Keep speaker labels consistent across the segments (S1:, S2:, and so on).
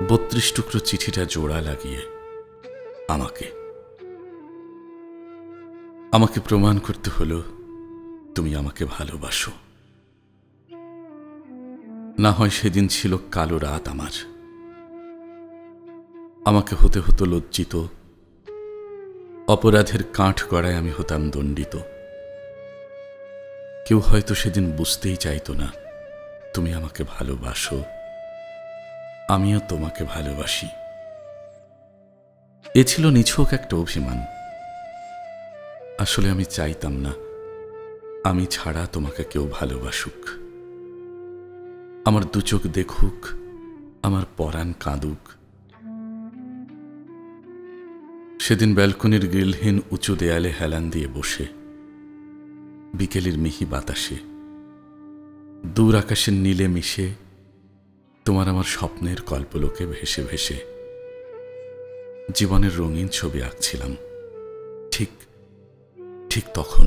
S1: 32 টুকরো চিঠিটা জোড়া লাগিয়ে আমাকে প্রমাণ করতে হলো তুমি আমাকে ভালোবাসো। না হয় সেদিন ছিল কালো রাত আমার, আমাকে হতে হতো লজ্জিত, অপরাধের কাঠ গড়ায় আমি হতাম দণ্ডিত। কেউ হয়তো সেদিন বুঝতেই চাইতো না তুমি আমাকে ভালোবাসো, আমিও তোমাকে ভালোবাসি। এ ছিল নিছক একটা অভিমান। আসলে আমি চাইতাম না আমি ছাড়া তোমাকে কেউ ভালোবাসুক, আমার দু চোখ দেখুক, আমার পরাণ কাঁদুক। সেদিন ব্যালকনির গ্রিলহীন উঁচু দেয়ালে হেলান দিয়ে বসে বিকেলের মিহি বাতাসে দূর আকাশের নীলে মিশে তোমার আমার স্বপ্নের কল্পলোকে ভেসে ভেসে জীবনের রঙিন ছবি আঁকছিলাম। ঠিক ঠিক তখন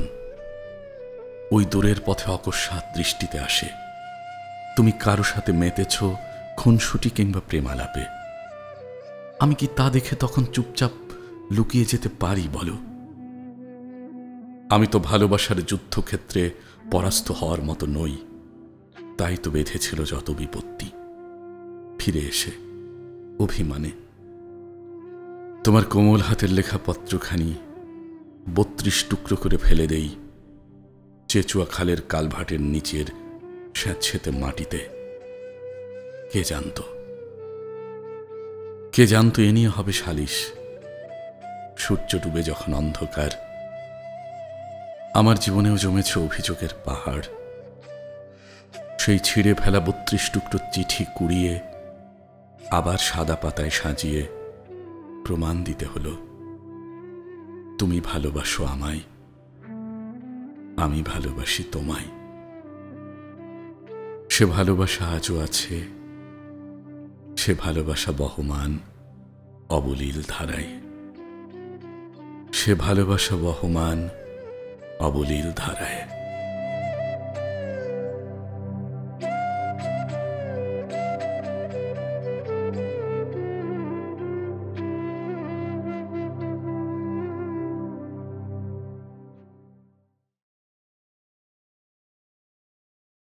S1: ওই দূরের পথে অকস্মাৎ দৃষ্টিতে আসে তুমি কারো সাথে মেতেছ খুনসুটি কিংবা প্রেমালাপে। আমি কি তা দেখে তখন চুপচাপ লুকিয়ে যেতে পারি বলো? আমি তো ভালোবাসার যুদ্ধক্ষেত্রে পরাস্ত হওয়ার মতো নই, তাই তো বেঁধেছিল যত বিপত্তি। ফিরে এসে অভিমানে তোমার কোমল হাতের লেখা পত্রখানি 32 টুকরো করে ফেলে দেই চেচুয়া খালের কালভাটের নিচের স্যাঁতসেঁতে মাটিতে। কে জানতো এ নিয়ে হবে সালিশ। সূর্য ডুবে যখন অন্ধকার, আমার জীবনেও জমেছে অভিযোগের পাহাড়। সেই ছিঁড়ে ফেলা 32 টুকরো চিঠি কুড়িয়ে আবার সাদা পাতায় সাজিয়ে প্রমাণ দিতে হলো তুমি ভালোবাসো আমায়, আমি ভালোবাসি তোমায়। সে ভালোবাসা আজও আছে, সে ভালোবাসা বহমান অবলীল ধারায়, সে ভালোবাসা বহমান অবলীল ধারায়।